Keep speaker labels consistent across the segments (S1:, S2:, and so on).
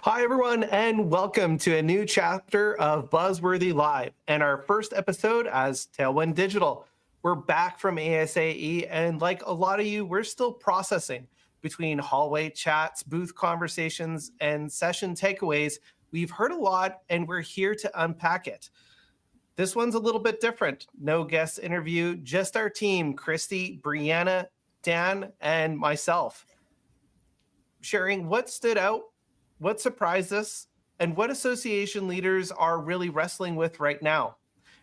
S1: Hi, everyone, and welcome to a new chapter of Buzzworthy Live and our first episode as TaleWind Digital. We're back from ASAE, and like a lot of you, we're still processing between hallway chats, booth conversations, and session takeaways. We've heard a lot, and we're here to unpack it. This one's a little bit different. No guest interview, just our team, Kristy, Breanna, Dan, and myself, sharing what stood out, what surprised us, and what association leaders are really wrestling with right now.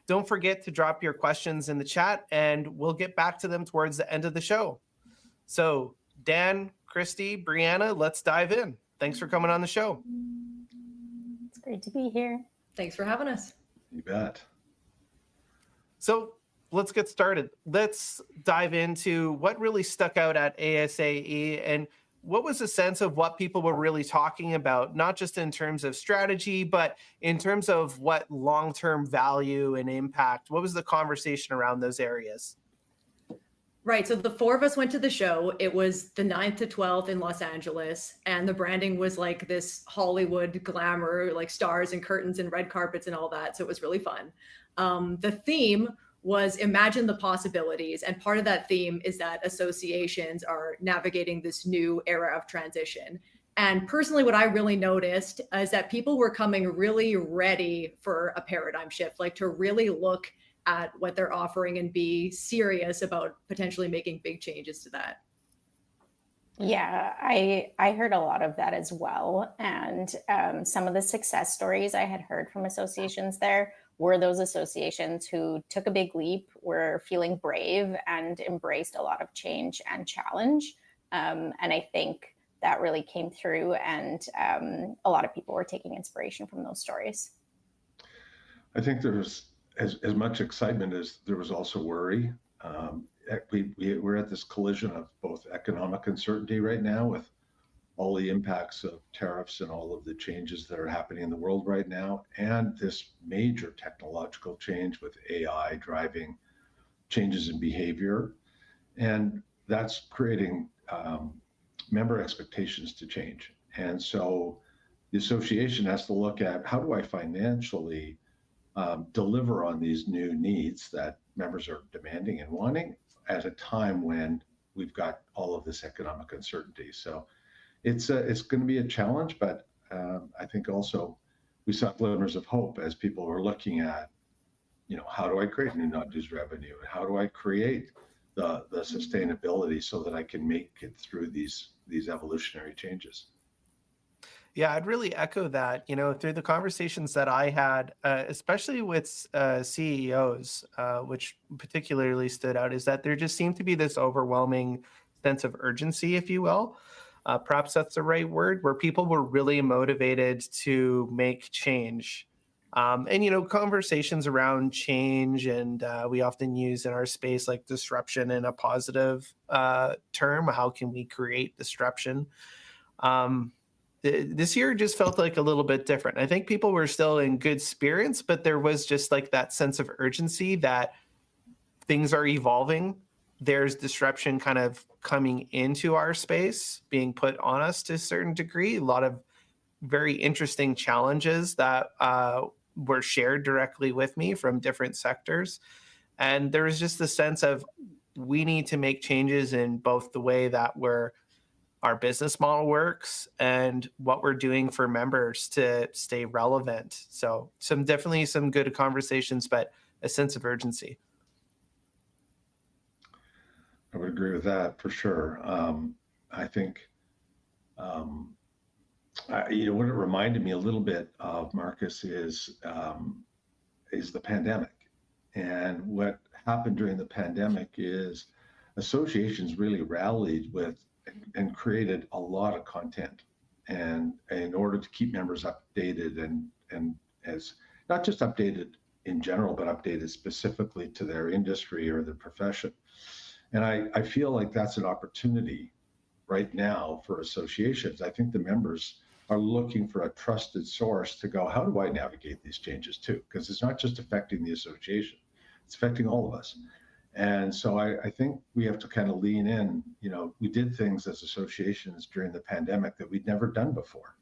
S1: Don't forget to drop your questions in the chat, and we'll get back to them towards the end of the show. So, Dan, Kristy, Breanna, let's dive in. Thanks for coming on the show.
S2: It's great to be here.
S3: Thanks for having us.
S4: You bet.
S1: So, let's get started. Let's dive into what really stuck out at ASAE and what was the sense of what people were really talking about, not just in terms of strategy, but in terms of what long-term value and impact? What was the conversation around those areas?
S3: Right. So the four of us went to the show. It was the 9th to 12th in Los Angeles. And the branding was like this Hollywood glamour, like stars and curtains and red carpets and all that. So it was really fun. The theme was imagine the possibilities. And part of that theme is that associations are navigating this new era of transition. And personally, what I really noticed is that people were coming really ready for a paradigm shift, like to really look at what they're offering and be serious about potentially making big changes to that.
S2: Yeah, I heard a lot of that as well. And some of the success stories I had heard from associations there were those associations who took a big leap, were feeling brave and embraced a lot of change and challenge. And I think that really came through, and a lot of people were taking inspiration from those stories.
S4: I think there was as much excitement as there was also worry. We're at this collision of both economic uncertainty right now with all the impacts of tariffs and all of the changes that are happening in the world right now, and this major technological change with AI driving changes in behavior. And that's creating member expectations to change. And so the association has to look at, how do I financially deliver on these new needs that members are demanding and wanting at a time when we've got all of this economic uncertainty. So it's going to be a challenge, but I think also we saw glimmers of hope as people were looking at, how do I create new non-dues revenue? And how do I create the sustainability so that I can make it through these evolutionary changes?
S1: Yeah, I'd really echo that. Through the conversations that I had, especially with CEOs, which particularly stood out, is that there just seemed to be this overwhelming sense of urgency, if you will. Perhaps that's the right word, where people were really motivated to make change. And conversations around change, and we often use in our space like disruption in a positive term. How can we create disruption? This year just felt like a little bit different. I think people were still in good spirits, but there was just like that sense of urgency that things are evolving. There's disruption kind of coming into our space, being put on us to a certain degree. A lot of very interesting challenges that were shared directly with me from different sectors. And there was just the sense of, we need to make changes in both the way that our business model works and what we're doing for members to stay relevant. So definitely some good conversations, but a sense of urgency.
S4: I would agree with that for sure. I think, what it reminded me a little bit of, Marcus, is the pandemic. And what happened during the pandemic is associations really rallied with and created a lot of content, and in order to keep members updated and as not just updated in general, but updated specifically to their industry or their profession. And I feel like that's an opportunity right now for associations. I think the members are looking for a trusted source to go, how do I navigate these changes too? Because it's not just affecting the association, it's affecting all of us. And so I think we have to kind of lean in. We did things as associations during the pandemic that we'd never done before.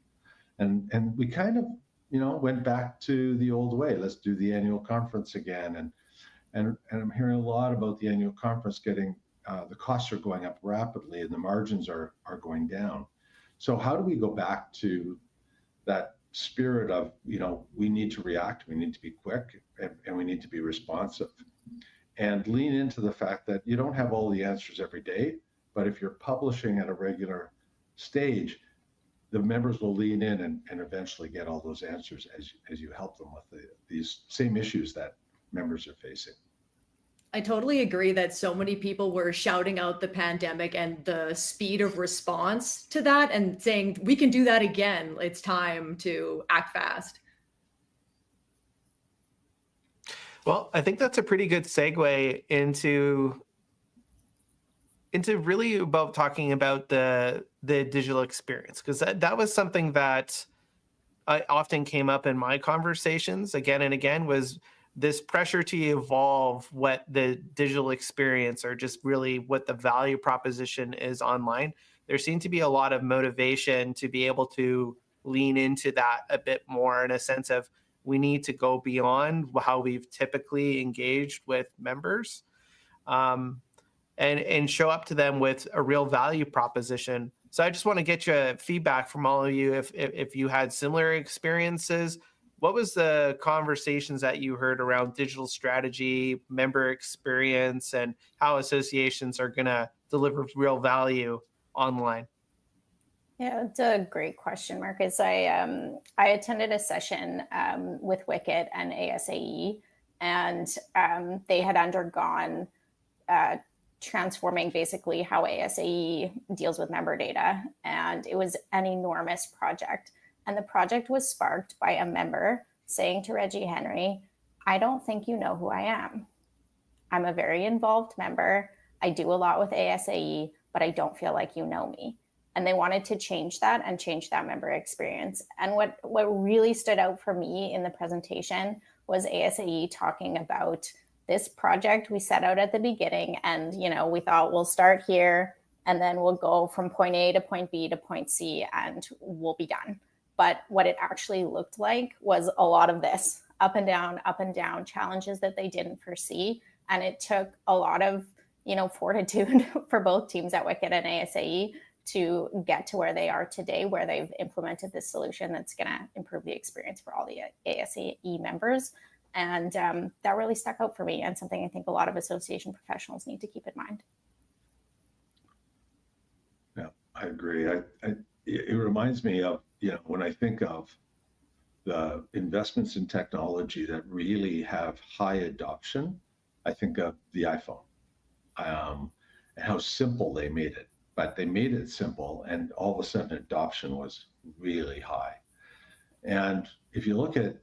S4: And we kind of, went back to the old way. Let's do the annual conference again. And I'm hearing a lot about the annual conference getting, the costs are going up rapidly and the margins are going down. So how do we go back to that spirit of, we need to react, we need to be quick, and we need to be responsive, and lean into the fact that you don't have all the answers every day, but if you're publishing at a regular stage, the members will lean in and eventually get all those answers as you help them with these same issues that members are facing.
S3: I totally agree that so many people were shouting out the pandemic and the speed of response to that and saying, we can do that again. It's time to act fast.
S1: Well, I think that's a pretty good segue into really about talking about the digital experience, because that was something that I often came up in my conversations again and again, was this pressure to evolve what the digital experience, or just really what the value proposition is online. There seemed to be a lot of motivation to be able to lean into that a bit more, in a sense of, we need to go beyond how we've typically engaged with members, and show up to them with a real value proposition. So I just want to get your feedback from all of you, if you had similar experiences. What was the conversations that you heard around digital strategy, member experience, and how associations are going to deliver real value online?
S2: Yeah, it's a great question, Marcus. I attended a session with Wicket and ASAE, and they had undergone transforming basically how ASAE deals with member data. And it was an enormous project. And the project was sparked by a member saying to Reggie Henry, I don't think you know who I am. I'm a very involved member. I do a lot with ASAE, but I don't feel like you know me. And they wanted to change that and change that member experience. And what really stood out for me in the presentation was ASAE talking about this project we set out at the beginning. And, we thought we'll start here and then we'll go from point A to point B to point C and we'll be done. But what it actually looked like was a lot of this up and down challenges that they didn't foresee. And it took a lot of, fortitude for both teams at Wicket and ASAE to get to where they are today, where they've implemented this solution that's going to improve the experience for all the ASAE members. And that really stuck out for me, and something I think a lot of association professionals need to keep in mind.
S4: Yeah, I agree. It reminds me of, when I think of the investments in technology that really have high adoption, I think of the iPhone, and how simple they made it. But they made it simple, and all of a sudden adoption was really high. And if you look at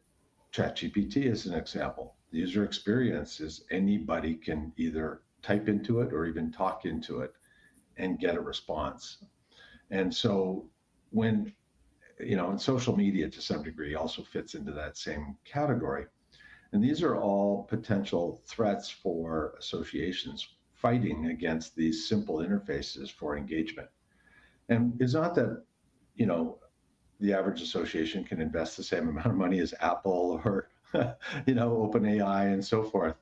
S4: ChatGPT as an example, the user experience is anybody can either type into it or even talk into it and get a response. And so when, and social media to some degree also fits into that same category. And these are all potential threats for associations fighting against these simple interfaces for engagement. And it's not that, the average association can invest the same amount of money as Apple or, OpenAI and so forth.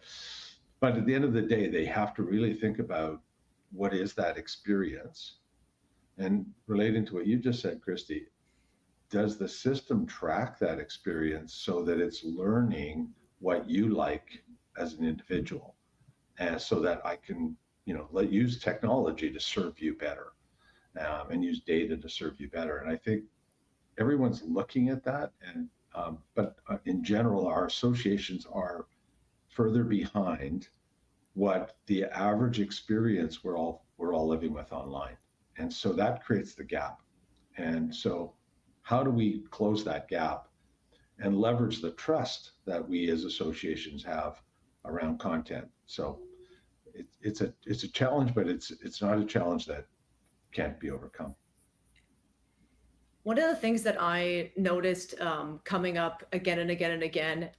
S4: But at the end of the day, they have to really think about what is that experience. And relating to what you just said, Kristy, does the system track that experience so that it's learning what you like as an individual? And so that I can, use technology to serve you better, and use data to serve you better. And I think everyone's looking at that. And but in general, our associations are further behind what the average experience we're all living with online. And so that creates the gap. And so how do we close that gap and leverage the trust that we as associations have around content? So it's a challenge, but it's not a challenge that can't be overcome.
S3: One of the things that I noticed coming up again and again and again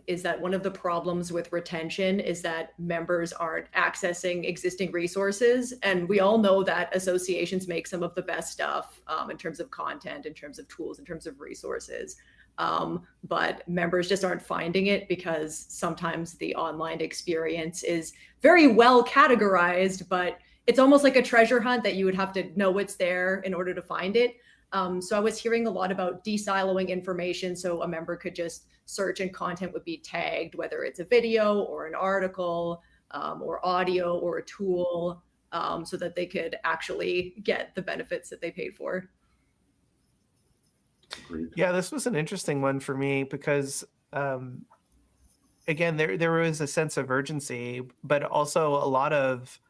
S3: is that one of the problems with retention is that members aren't accessing existing resources. And we all know that associations make some of the best stuff in terms of content, in terms of tools, in terms of resources. But members just aren't finding it because sometimes the online experience is very well categorized, but it's almost like a treasure hunt that you would have to know it's there in order to find it. So I was hearing a lot about de-siloing information, so a member could just search and content would be tagged, whether it's a video or an article or audio or a tool, so that they could actually get the benefits that they paid for.
S1: Yeah, this was an interesting one for me because, again, there was a sense of urgency, but also a lot of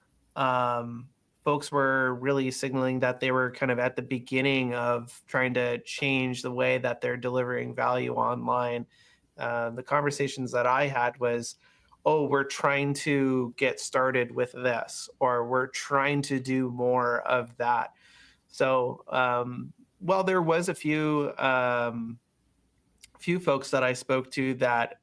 S1: folks were really signaling that they were kind of at the beginning of trying to change the way that they're delivering value online. The conversations that I had was, oh, we're trying to get started with this, or we're trying to do more of that. So while there was a few folks that I spoke to that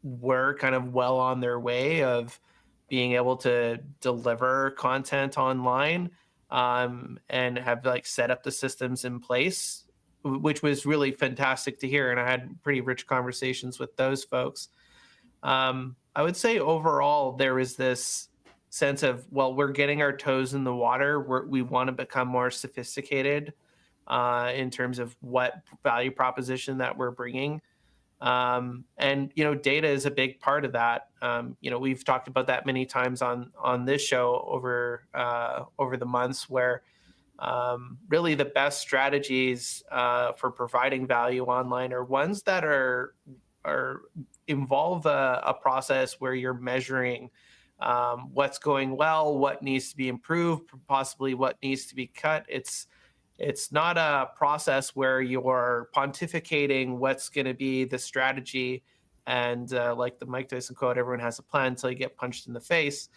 S1: were kind of well on their way of being able to deliver content online and have like set up the systems in place, which was really fantastic to hear. And I had pretty rich conversations with those folks. I would say overall, there was this sense of, well, we're getting our toes in the water. We want to become more sophisticated in terms of what value proposition that we're bringing. And, data is a big part of that. We've talked about that many times on this show over the months where really the best strategies for providing value online are ones that are involve a process where you're measuring what's going well, what needs to be improved, possibly what needs to be cut. It's not a process where you're pontificating what's going to be the strategy and like the Mike Tyson quote, everyone has a plan until you get punched in the face.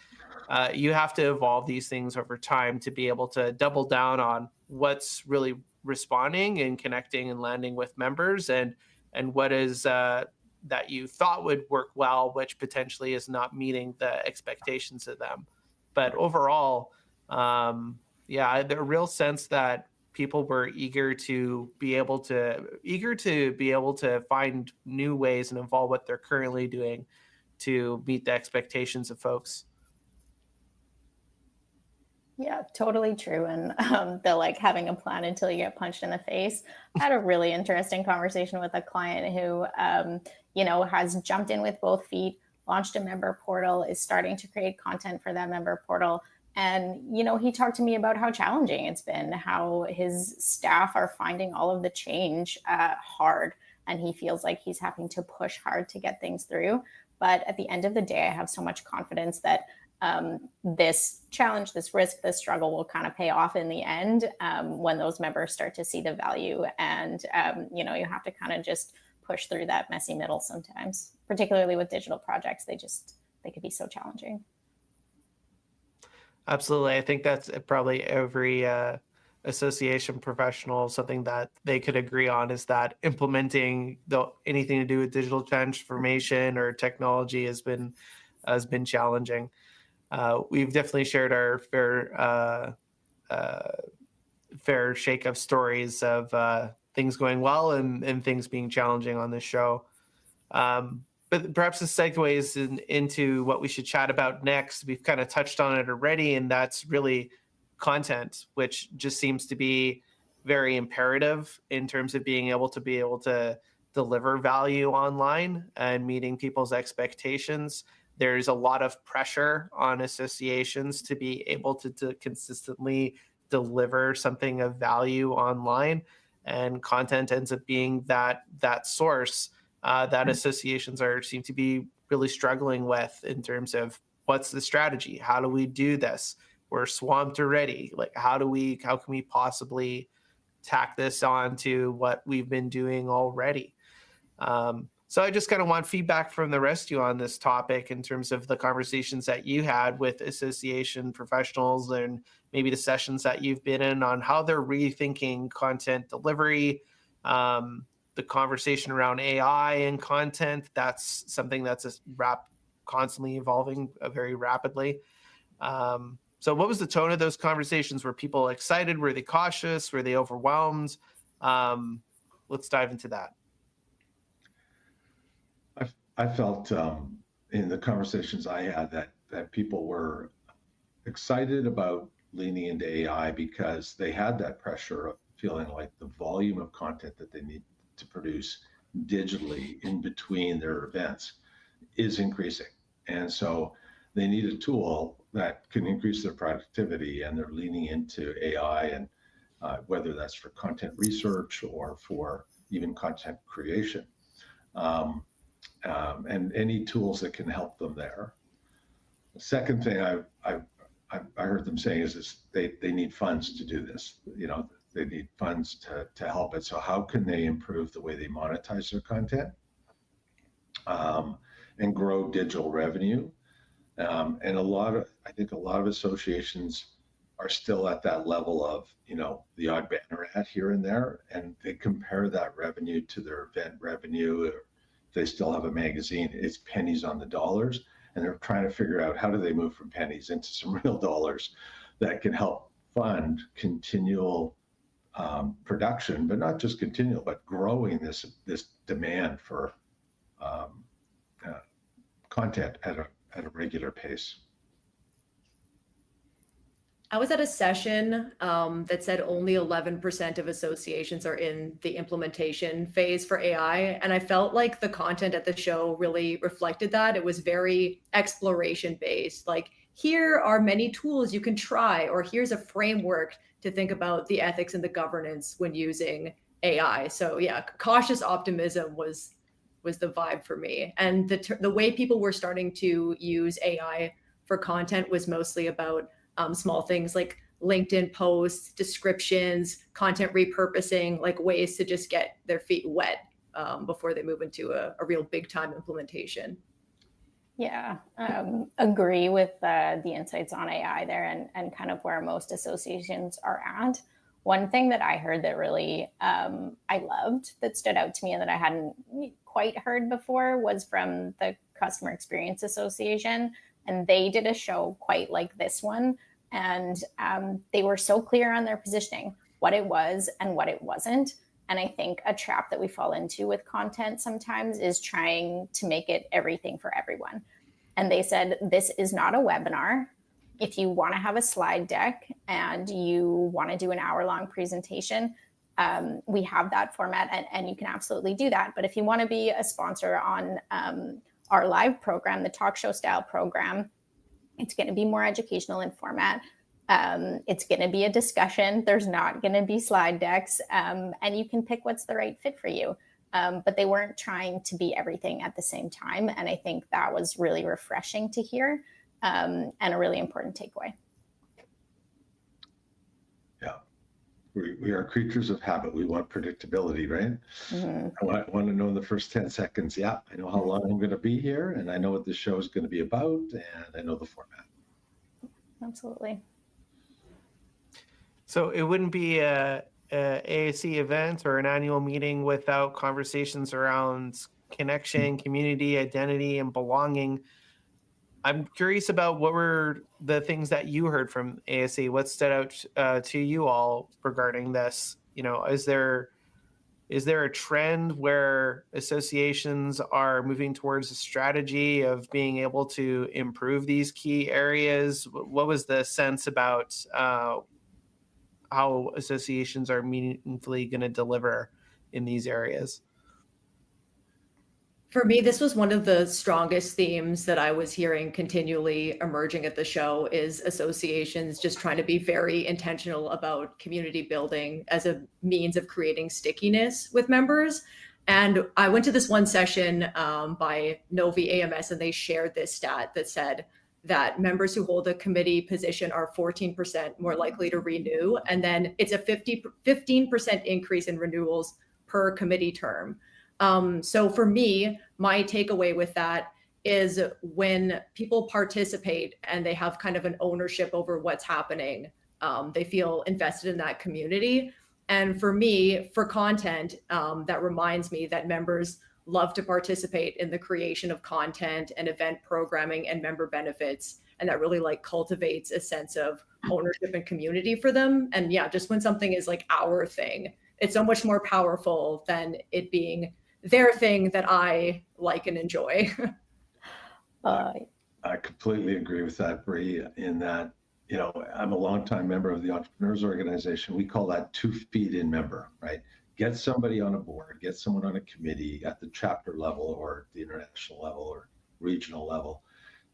S1: You have to evolve these things over time to be able to double down on what's really responding and connecting and landing with members and what is that you thought would work well, which potentially is not meeting the expectations of them. But overall, the real sense that people were eager to be able to find new ways and evolve what they're currently doing to meet the expectations of folks.
S2: Yeah, totally true. And the like having a plan until you get punched in the face. I had a really interesting conversation with a client who, has jumped in with both feet, launched a member portal, is starting to create content for that member portal. And, he talked to me about how challenging it's been, how his staff are finding all of the change hard. And he feels like he's having to push hard to get things through. But at the end of the day, I have so much confidence that this challenge, this risk, this struggle will kind of pay off in the end when those members start to see the value. And, you have to kind of just push through that messy middle sometimes, particularly with digital projects. They could be so challenging.
S1: Absolutely. I think that's probably every association professional, something that they could agree on is that implementing anything to do with digital transformation or technology has been challenging. We've definitely shared our fair shake of stories of things going well and things being challenging on this show. But perhaps this segues into what we should chat about next. We've kind of touched on it already, and that's really content, which just seems to be very imperative in terms of being able to deliver value online and meeting people's expectations. There's a lot of pressure on associations to be able to consistently deliver something of value online, and content ends up being that source that associations seem to be really struggling with in terms of what's the strategy? How do we do this? We're swamped already. Like, how can we possibly tack this on to what we've been doing already? So I just kind of want feedback from the rest of you on this topic in terms of the conversations that you had with association professionals and maybe the sessions that you've been in on how they're rethinking content delivery, the conversation around AI and content. That's something that's constantly evolving very rapidly. So what was the tone of those conversations? Were people excited? Were they cautious? Were they overwhelmed? Let's dive into that.
S4: I felt in the conversations I had that people were excited about leaning into AI because they had that pressure of feeling like the volume of content that they need to produce digitally in between their events is increasing. And so they need a tool that can increase their productivity, and they're leaning into AI, and whether that's for content research or for even content creation. And any tools that can help them there. The second thing I heard them saying is they need funds to do this. They need funds to help it. So how can they improve the way they monetize their content and grow digital revenue? And I think a lot of associations are still at that level of, the odd banner ad here and there, and they compare that revenue to their event revenue. They still have a magazine, it's pennies on the dollars, and they're trying to figure out how do they move from pennies into some real dollars that can help fund continual production, but not just continual, but growing this demand for content at a regular pace.
S3: I was at a session that said only 11% of associations are in the implementation phase for AI. And I felt like the content at the show really reflected that. It was very exploration based. Like, here are many tools you can try, or here's a framework to think about the ethics and the governance when using AI. So yeah, cautious optimism was the vibe for me. And the way people were starting to use AI for content was mostly about small things like LinkedIn posts, descriptions, content repurposing, like ways to just get their feet wet before they move into a real big time implementation.
S2: Yeah, agree with the insights on AI there and kind of where most associations are at. One thing that I heard that really I loved, that stood out to me and that I hadn't quite heard before, was from the Customer Experience Association. And they did a show quite like this one. And they were so clear on their positioning, what it was and what it wasn't. And I think a trap that we fall into with content sometimes is trying to make it everything for everyone. And they said, this is not a webinar. If you want to have a slide deck and you want to do an hour-long presentation, we have that format and you can absolutely do that. But if you want to be a sponsor on our live program, the talk show style program, it's going to be more educational in format. It's going to be a discussion. There's not going to be slide decks, and you can pick what's the right fit for you. But they weren't trying to be everything at the same time. And I think that was really refreshing to hear and a really important takeaway.
S4: Yeah, we are creatures of habit. We want predictability, right? Mm-hmm. I want to know in the first 10 seconds, yeah, I know how long I'm going to be here, and I know what the show is going to be about, and I know the format.
S2: Absolutely.
S1: So it wouldn't be a ASAE event or an annual meeting without conversations around connection, community, identity, and belonging. I'm curious about what were the things that you heard from ASAE. What stood out to you all regarding this? Is there a trend where associations are moving towards a strategy of being able to improve these key areas? What was the sense about how associations are meaningfully going to deliver in these areas?
S3: For me, this was one of the strongest themes that I was hearing continually emerging at the show, is associations just trying to be very intentional about community building as a means of creating stickiness with members. And I went to this one session by Novi AMS, and they shared this stat that said that members who hold a committee position are 14% more likely to renew. And then it's a 15% increase in renewals per committee term. So for me, my takeaway with that is when people participate and they have kind of an ownership over what's happening, they feel invested in that community. And for me, for content, that reminds me that members love to participate in the creation of content and event programming and member benefits. And that really like cultivates a sense of ownership and community for them. And yeah, just when something is like our thing, it's so much more powerful than it being their thing that I like and enjoy.
S4: I completely agree with that, Bree, in that, you know, I'm a longtime member of the Entrepreneurs Organization. We call that 2 feet in member, right? Get somebody on a board, get someone on a committee at the chapter level or the international level or regional level,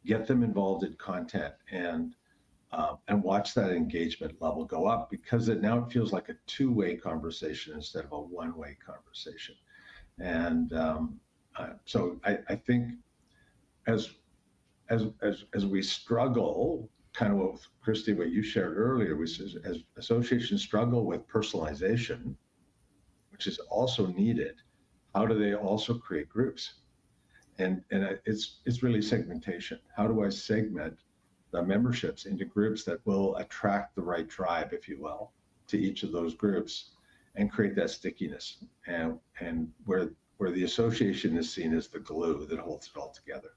S4: get them involved in content and watch that engagement level go up, because it feels like a 2-way conversation instead of a 1-way conversation. And so I think as we struggle, kind of what Kristy, what you shared earlier, which is as associations struggle with personalization, which is also needed, how do they also create groups? And it's really segmentation. How do I segment the memberships into groups that will attract the right tribe, if you will, to each of those groups and create that stickiness, and where the association is seen as the glue that holds it all together.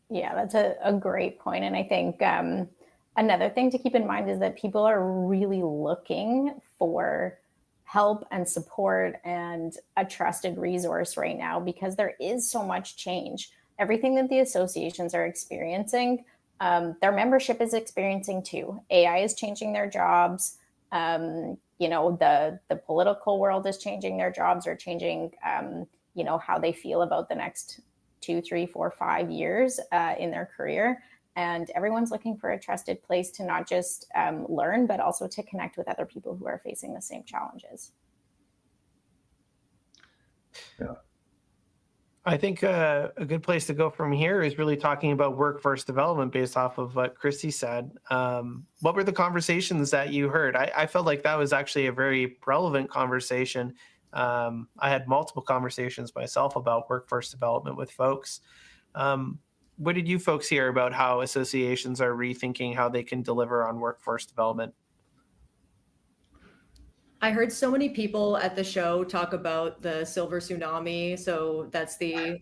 S2: Yeah, that's a great point. And I think another thing to keep in mind is that people are really looking for help and support and a trusted resource right now, because there is so much change. Everything that the associations are experiencing, their membership is experiencing too. AI is changing their jobs. You know, the political world is changing their jobs, or changing, you know, how they feel about the next 2, 3, 4, 5 years in their career. And everyone's looking for a trusted place to not just learn, but also to connect with other people who are facing the same challenges.
S4: Yeah.
S1: I think a good place to go from here is really talking about workforce development based off of what Kristy said. What were the conversations that you heard? I felt like that was actually a very relevant conversation. I had multiple conversations myself about workforce development with folks. What did you folks hear about how associations are rethinking how they can deliver on workforce development?
S3: I heard so many people at the show talk about the silver tsunami. So that's the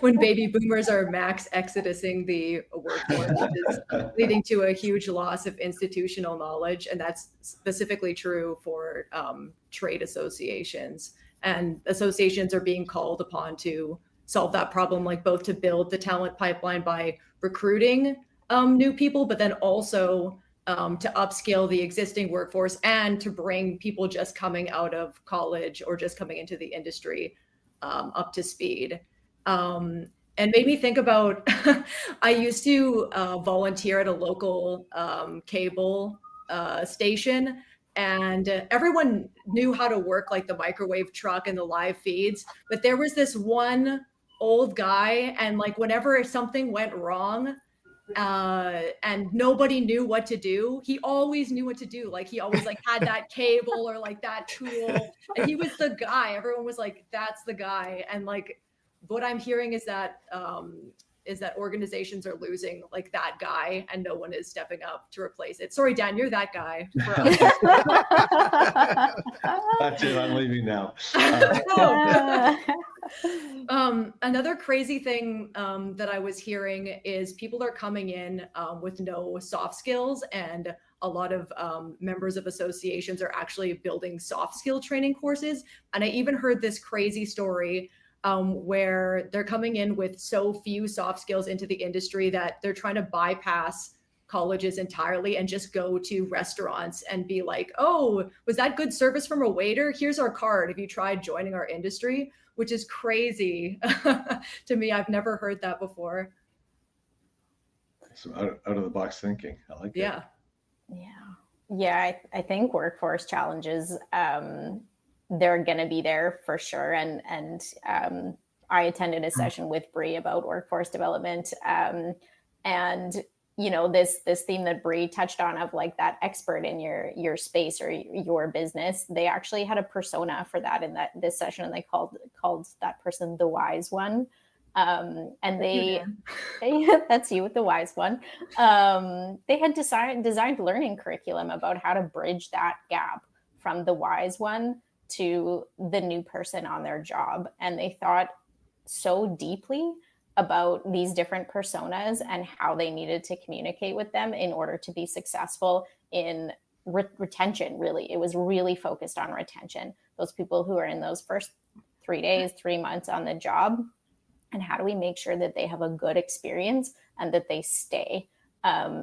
S3: when baby boomers are max exodusing the workforce, which is leading to a huge loss of institutional knowledge. And that's specifically true for trade associations. And associations are being called upon to solve that problem, like both to build the talent pipeline by recruiting new people, but then also to upskill the existing workforce and to bring people just coming out of college or just coming into the industry up to speed. And made me think about, I used to volunteer at a local cable station, and everyone knew how to work like the microwave truck and the live feeds. But there was this one old guy, and like whenever something went wrong, and nobody knew what to do, he always knew what to do. Like he always like had that cable or like that tool, and he was the guy. Everyone was like, that's the guy. And like what I'm hearing is that organizations are losing like that guy, and no one is stepping up to replace it. Sorry, Dan, you're that guy for us.
S4: That's it, I'm leaving now.
S3: Another crazy thing that I was hearing is people are coming in with no soft skills, and a lot of members of associations are actually building soft skill training courses. And I even heard this crazy story where they're coming in with so few soft skills into the industry that they're trying to bypass colleges entirely and just go to restaurants and be like, oh, was that good service from a waiter? Here's our card. Have you tried joining our industry? Which is crazy to me. I've never heard that before.
S4: Some out of the box thinking. I like that.
S2: Yeah. I think workforce challenges, they're going to be there for sure. And I attended a session with Bree about workforce development. And, this theme that Bree touched on of like that expert in your space or your business, they actually had a persona for that in this session, and they called that person the wise one. And they that's you with the wise one. They had designed learning curriculum about how to bridge that gap from the wise one to the new person on their job. And they thought so deeply about these different personas and how they needed to communicate with them in order to be successful in retention. Really, it was really focused on retention. Those people who are in those first 3 days, 3 months on the job, and how do we make sure that they have a good experience and that they stay?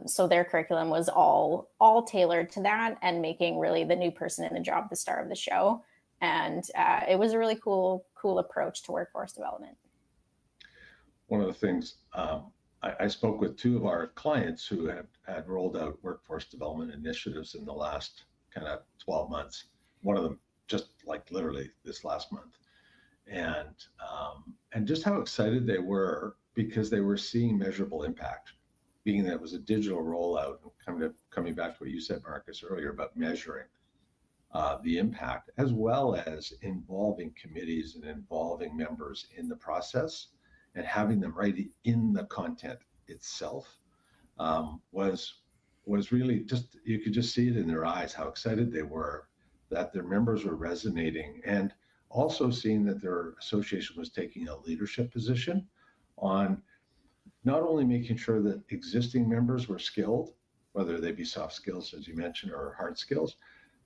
S2: So their curriculum was all tailored to that, and making really the new person in the job the star of the show. And it was a really cool approach to workforce development.
S4: One of the things, I spoke with 2 of our clients who had rolled out workforce development initiatives in the last kind of 12 months. One of them just like literally this last month. And just how excited they were because they were seeing measurable impact, being that it was a digital rollout, and coming back to what you said, Marcus, earlier about measuring the impact, as well as involving committees and involving members in the process, and having them right in the content itself, was really just, you could just see it in their eyes how excited they were that their members were resonating, and also seeing that their association was taking a leadership position on not only making sure that existing members were skilled, whether they be soft skills, as you mentioned, or hard skills,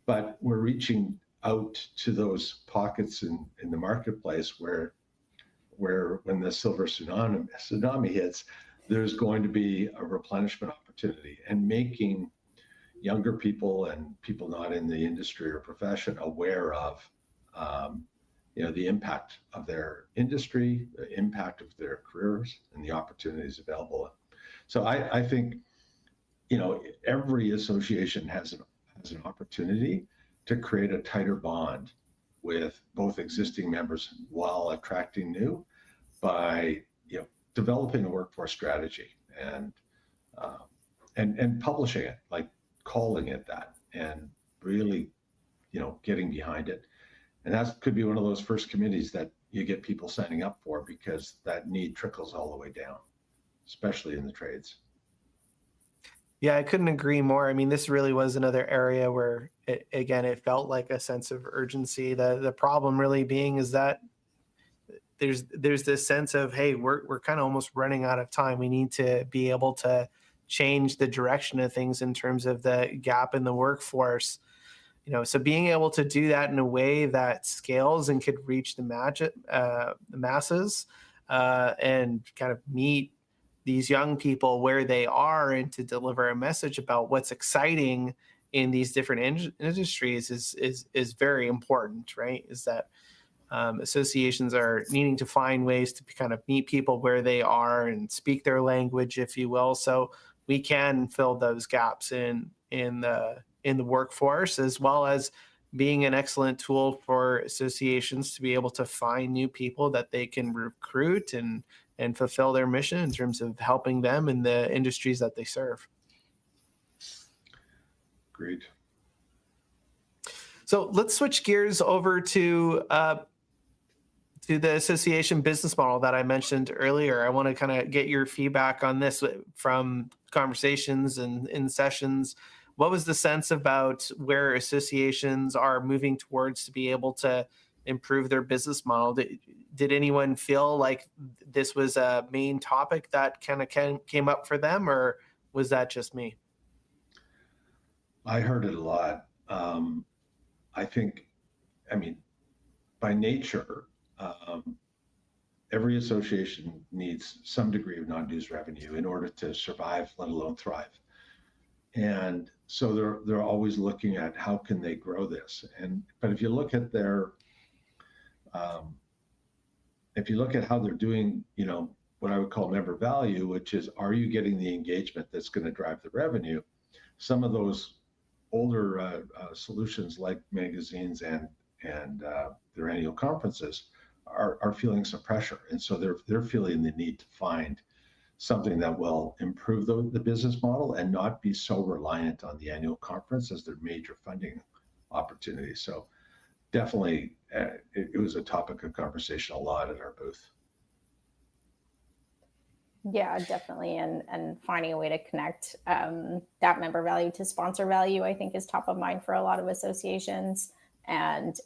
S4: but we're reaching out to those pockets in the marketplace where when the silver tsunami hits, there's going to be a replenishment opportunity, and making younger people and people not in the industry or profession aware of the impact of their industry, the impact of their careers, and the opportunities available. So I think every association has an opportunity to create a tighter bond with both existing members while attracting new, by developing a workforce strategy and publishing it, like calling it that, and really getting behind it. And that could be one of those first committees that you get people signing up for, because that need trickles all the way down, especially in the trades.
S1: Yeah, I couldn't agree more. I mean, this really was another area where, it felt like a sense of urgency. The problem really being is that there's this sense of, hey, we're kind of almost running out of time. We need to be able to change the direction of things in terms of the gap in the workforce. So being able to do that in a way that scales and could reach the masses and kind of meet these young people where they are, and to deliver a message about what's exciting in these different industries is very important, right? Is that associations are needing to find ways to kind of meet people where they are and speak their language, if you will, so we can fill those gaps in the workforce, as well as being an excellent tool for associations to be able to find new people that they can recruit and fulfill their mission in terms of helping them in the industries that they serve.
S4: Great.
S1: So let's switch gears over to the association business model that I mentioned earlier. I want to kind of get your feedback on this from conversations and in sessions. What was the sense about where associations are moving towards to be able to improve their business model? Did anyone feel like this was a main topic that kind of came up for them, or was that just me?
S4: I heard it a lot. By nature, every association needs some degree of non-dues revenue in order to survive, let alone thrive. And so they're always looking at how can they grow this. But if you look at how they're doing, what I would call member value, which is, are you getting the engagement that's going to drive the revenue? Some of those older solutions like magazines and their annual conferences are feeling some pressure, and so they're feeling the need to find something that will improve the business model and not be so reliant on the annual conference as their major funding opportunity. So definitely, it was a topic of conversation a lot at our booth.
S2: Yeah, definitely. And finding a way to connect that member value to sponsor value, I think, is top of mind for a lot of associations. And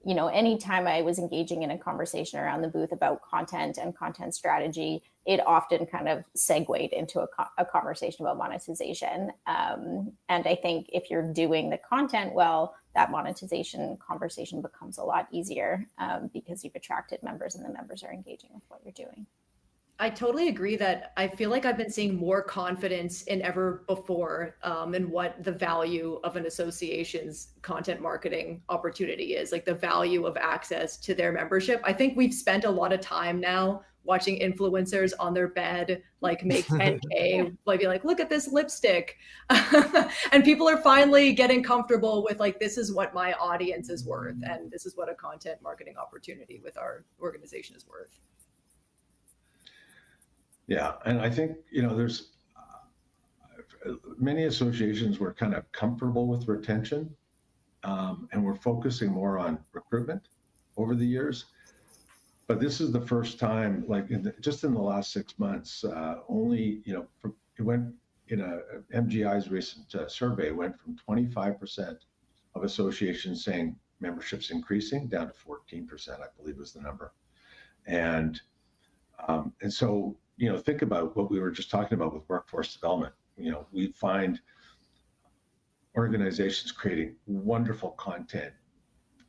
S2: anytime I was engaging in a conversation around the booth about content and content strategy, it often kind of segued into a conversation about monetization. And I think if you're doing the content well, that monetization conversation becomes a lot easier because you've attracted members and the members are engaging with what you're doing.
S3: I totally agree that I feel like I've been seeing more confidence in ever before in what the value of an association's content marketing opportunity is, like the value of access to their membership. I think we've spent a lot of time now watching influencers on their bed, like make 10K, like be like, look at this lipstick. And people are finally getting comfortable with like, this is what my audience is worth. And this is what a content marketing opportunity with our organization is worth.
S4: Yeah, and I think, there's many associations were kind of comfortable with retention, and we're focusing more on recruitment over the years. But this is the first time, like just in the last 6 months, only, it went in MGI's recent survey went from 25% of associations saying membership's increasing down to 14%, I believe was the number. And so, think about what we were just talking about with workforce development. We find organizations creating wonderful content,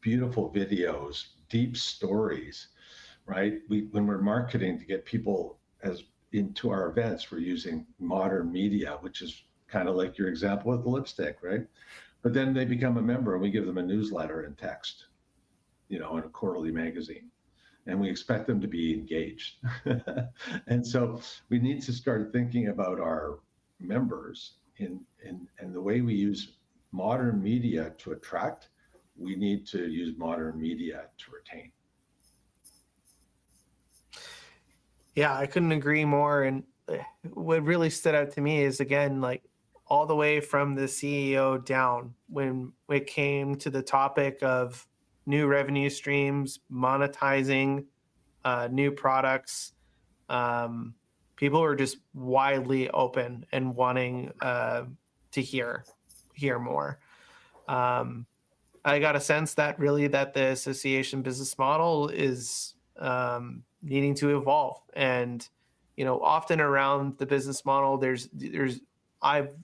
S4: beautiful videos, deep stories, right? When we're marketing to get people into our events, we're using modern media, which is kind of like your example with the lipstick, right? But then they become a member and we give them a newsletter and text, in a quarterly magazine. And we expect them to be engaged. And so we need to start thinking about our members and the way we use modern media to attract, we need to use modern media to retain.
S1: Yeah, I couldn't agree more. And what really stood out to me is, again, like all the way from the CEO down, when it came to the topic of new revenue streams, monetizing new products, people were just widely open and wanting to hear more. I got a sense that really that the association business model is needing to evolve. And, often around the business model, I've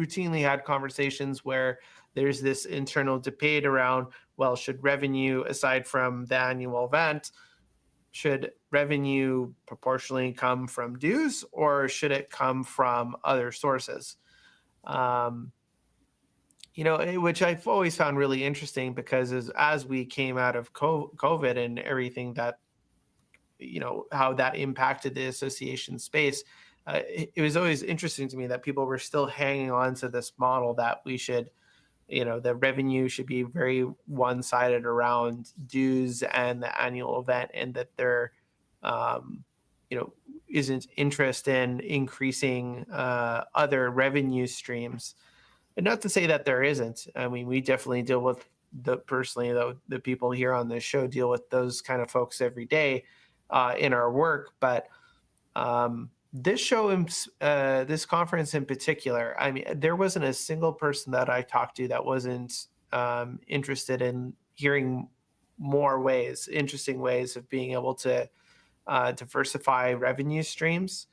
S1: routinely had conversations where there's this internal debate around, well, should revenue, aside from the annual event, should revenue proportionally come from dues or should it come from other sources? Which I've always found really interesting because as we came out of COVID and everything that, how that impacted the association space, it was always interesting to me that people were still hanging on to this model that we should, the revenue should be very one-sided around dues and the annual event, and that there, isn't interest in increasing other revenue streams. And not to say that there isn't. I mean, we definitely deal with the people here on this show deal with those kind of folks every day in our work. But this show, this conference in particular, I mean, there wasn't a single person that I talked to that wasn't interested in hearing more interesting ways of being able to diversify revenue streams.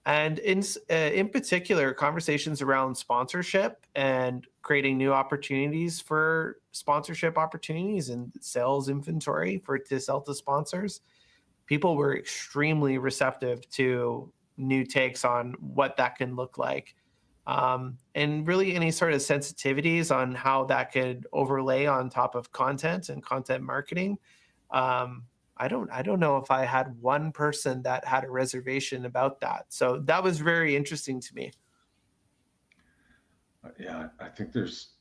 S1: And in particular, conversations around sponsorship and creating new opportunities for sponsorship opportunities and sales inventory to sell to sponsors. People were extremely receptive to new takes on what that can look like. And really any sort of sensitivities on how that could overlay on top of content and content marketing. I don't know if I had one person that had a reservation about that. So that was very interesting to me.
S4: Yeah, I think there's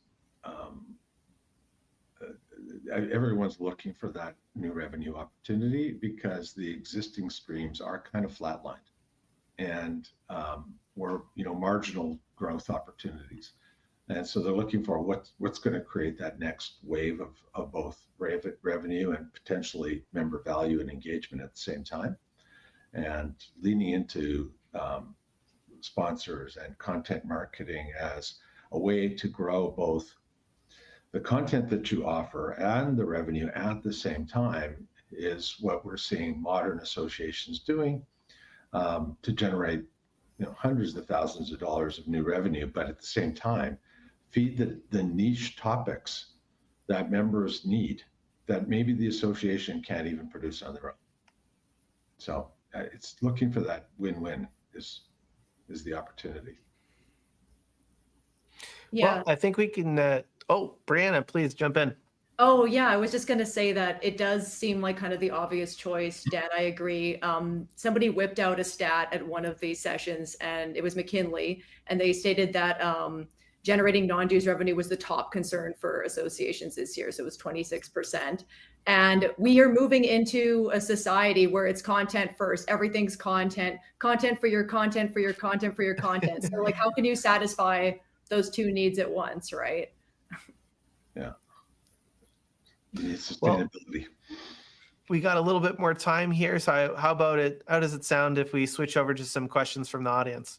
S4: everyone's looking for that new revenue opportunity because the existing streams are kind of flatlined. and or marginal growth opportunities. And so they're looking for what's going to create that next wave of both revenue and potentially member value and engagement at the same time, and leaning into sponsors and content marketing as a way to grow both the content that you offer and the revenue at the same time is what we're seeing modern associations doing to generate hundreds of thousands of dollars of new revenue, but at the same time feed the niche topics that members need that maybe the association can't even produce on their own. So it's looking for that win-win is the opportunity.
S3: Yeah.
S1: Well, I think we can, Breanna, please jump in.
S3: Oh, yeah. I was just going to say that it does seem like kind of the obvious choice. Dan, I agree. Somebody whipped out a stat at one of these sessions, and it was McKinley, and they stated that generating non-dues revenue was the top concern for associations this year. So it was 26%. And we are moving into a society where it's content first. Everything's content for your content, for your content, for your content. So like, how can you satisfy those two needs at once, right?
S4: Yeah. Sustainability.
S1: We got a little bit more time here. So how does it sound if we switch over to some questions from the audience?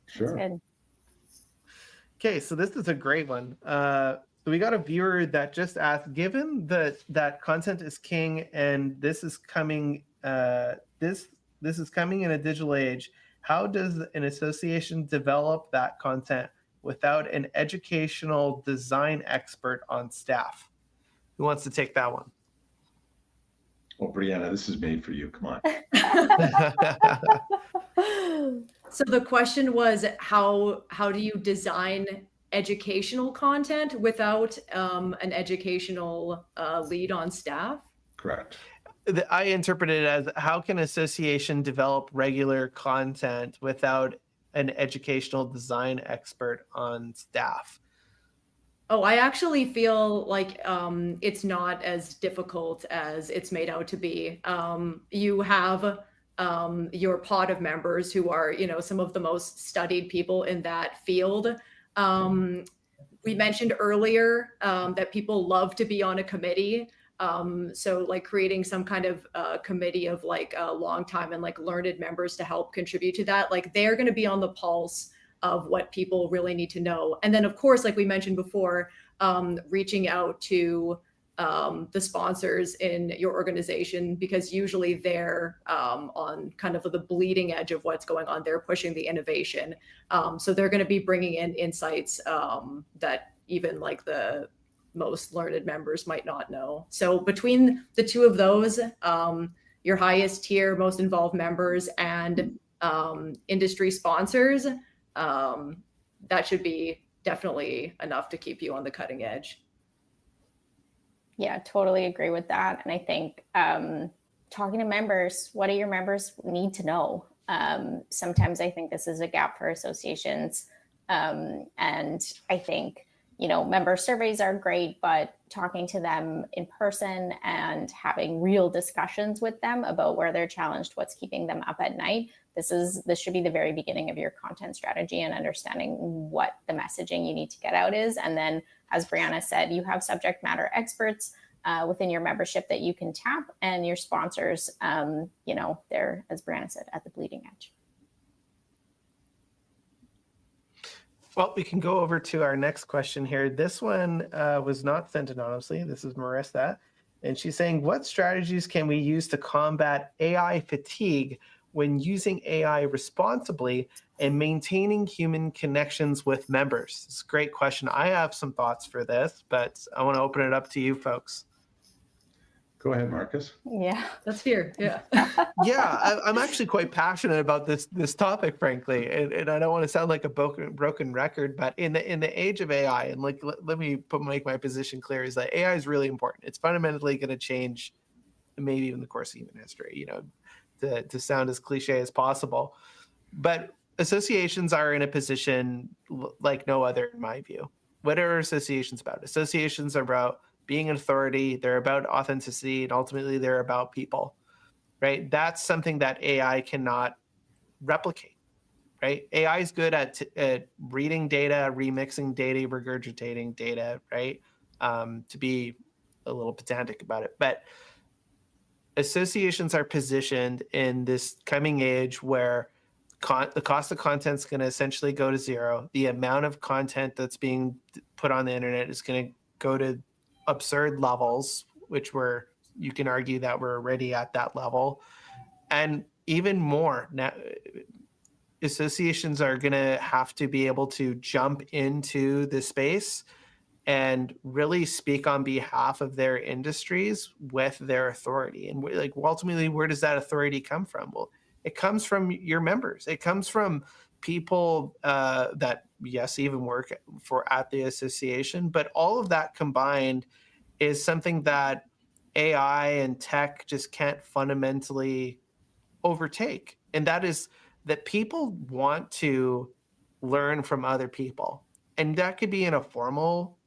S4: Sure.
S1: Okay, so this is a great one. So we got a viewer that just asked, given that content is king and this is coming this is coming in a digital age, how does an association develop that content without an educational design expert on staff? Who wants to take that one?
S4: Well, Breanna, this is made for you. Come on.
S3: So the question was, how do you design educational content without an educational lead on staff?
S4: Correct.
S1: I interpret it as, how can association develop regular content without an educational design expert on staff?
S3: Oh, I actually feel like it's not as difficult as it's made out to be. You have your pod of members who are, some of the most studied people in that field. We mentioned earlier that people love to be on a committee. So like creating some kind of committee of like a long time and like learned members to help contribute to that. Like they're going to be on the pulse of what people really need to know. And then of course, like we mentioned before, reaching out to the sponsors in your organization, because usually they're on kind of the bleeding edge of what's going on. They're pushing the innovation. So they're going to be bringing in insights that even like the most learned members might not know. So between the two of those, your highest tier, most involved members and industry sponsors, that should be definitely enough to keep you on the cutting edge.
S2: Yeah, totally agree with that. And I think talking to members, what do your members need to know? Sometimes I think this is a gap for associations. And I think, member surveys are great, but talking to them in person and having real discussions with them about where they're challenged, what's keeping them up at night. This should be the very beginning of your content strategy and understanding what the messaging you need to get out is. And then, as Breanna said, you have subject matter experts within your membership that you can tap, and your sponsors, they're, as Breanna said, at the bleeding edge.
S1: Well, we can go over to our next question here. This one was not sent anonymously. This is Marissa, and she's saying, what strategies can we use to combat AI fatigue when using AI responsibly and maintaining human connections with members? It's a great question. I have some thoughts for this, but I want to open it up to you folks.
S4: Go ahead, Marcus.
S2: Yeah,
S3: that's fair. Yeah.
S1: Yeah, I'm actually quite passionate about this topic, frankly, and I don't want to sound like a broken record, but in the age of AI, and like let me make my position clear, is that AI is really important. It's fundamentally going to change maybe even the course of human history. To sound as cliche as possible, but associations are in a position like no other, in my view. What are associations about? Associations are about being an authority. They're about authenticity, and ultimately they're about people, right? That's something that AI cannot replicate, right? AI is good at reading data, remixing data, regurgitating data, right? To be a little pedantic about it. But associations are positioned in this coming age where the cost of content is going to essentially go to zero. The amount of content that's being put on the internet is going to go to absurd levels, which you can argue that we're already at that level. And even more now, associations are going to have to be able to jump into the space and really speak on behalf of their industries with their authority. And like, ultimately, where does that authority come from? Well, it comes from your members. It comes from people that, yes, even work at the association. But all of that combined is something that AI and tech just can't fundamentally overtake. And that is that people want to learn from other people. And that could be in a formal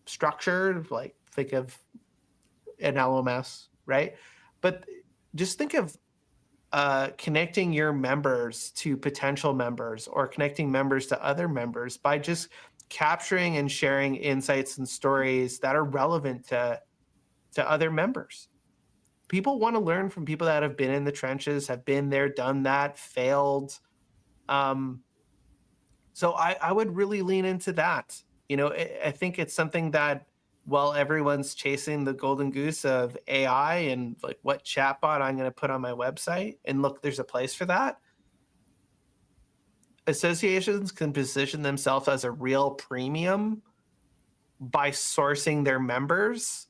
S1: structure, like think of an LMS, right? But just think of connecting your members to potential members or connecting members to other members by just capturing and sharing insights and stories that are relevant to other members. People want to learn from people that have been in the trenches, have been there, done that, failed. So I would really lean into that. I think it's something that while everyone's chasing the golden goose of AI and like what chatbot I'm going to put on my website, and look, there's a place for that. Associations can position themselves as a real premium by sourcing their members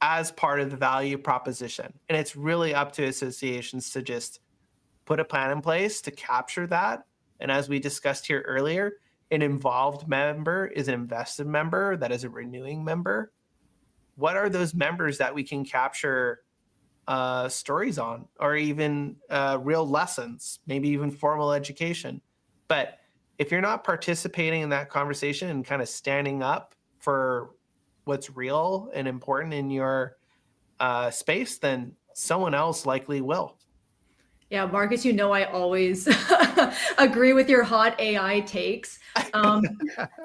S1: as part of the value proposition. And it's really up to associations to just put a plan in place to capture that. And as we discussed here earlier, an involved member is an invested member that is a renewing member. What are those members that we can capture stories on, or even real lessons, maybe even formal education? But if you're not participating in that conversation and kind of standing up for what's real and important in your space, then someone else likely will.
S3: Yeah, Marcus, I always agree with your hot AI takes. I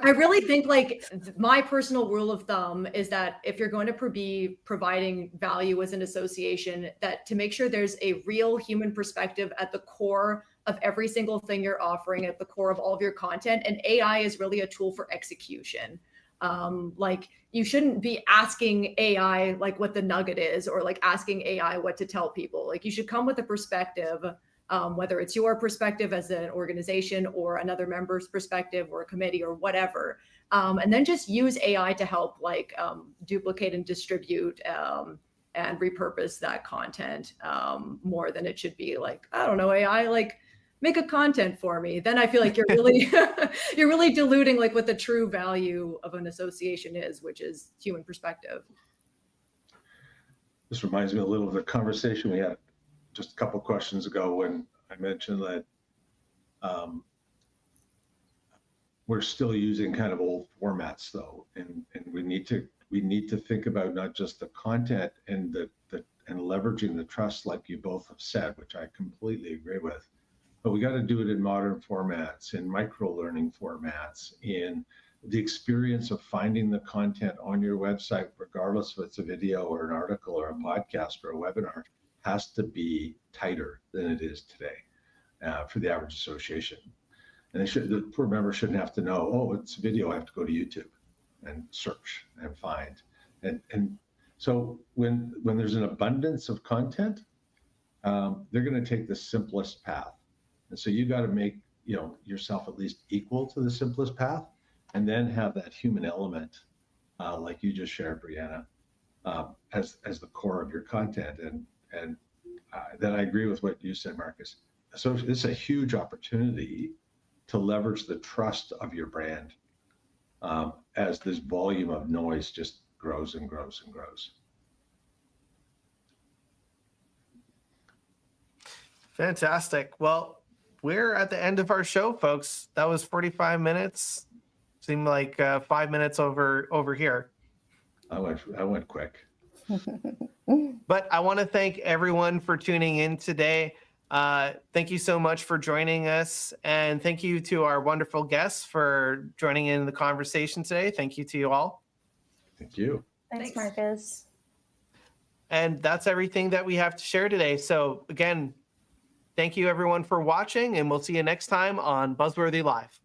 S3: really think like my personal rule of thumb is that if you're going to be providing value as an association, that to make sure there's a real human perspective at the core of every single thing you're offering, at the core of all of your content. And AI is really a tool for execution. Like you shouldn't be asking AI like what the nugget is, or like asking AI what to tell people. Like you should come with a perspective, whether it's your perspective as an organization or another member's perspective or a committee or whatever. And then just use AI to help like duplicate and distribute and repurpose that content more than it should be like, I don't know, AI, like make a content for me. Then I feel like you're really you're really diluting like what the true value of an association is, which is human perspective.
S4: This reminds me a little of the conversation we had just a couple of questions ago when I mentioned that we're still using kind of old formats though, and we need to think about not just the content and and leveraging the trust like you both have said, which I completely agree with. But we got to do it in modern formats, in micro-learning formats, in the experience of finding the content on your website, regardless if it's a video or an article or a podcast or a webinar, has to be tighter than it is today for the average association. And the poor member shouldn't have to know, oh, it's a video, I have to go to YouTube and search and find. And so when there's an abundance of content, they're going to take the simplest path. And so you got to make yourself at least equal to the simplest path, and then have that human element, like you just shared, Breanna, as the core of your content. And then I agree with what you said, Marcus. So it's a huge opportunity to leverage the trust of your brand as this volume of noise just grows and grows and grows.
S1: Fantastic. Well, we're at the end of our show, folks. That was 45 minutes. Seemed like 5 minutes over here.
S4: I went quick.
S1: But I want to thank everyone for tuning in today. Thank you so much for joining us. And thank you to our wonderful guests for joining in the conversation today. Thank you to you all.
S4: Thank you.
S2: Thanks,
S3: Thanks.
S2: Marcus.
S1: And that's everything that we have to share today. So again, thank you everyone for watching, and we'll see you next time on Buzzworthy Live.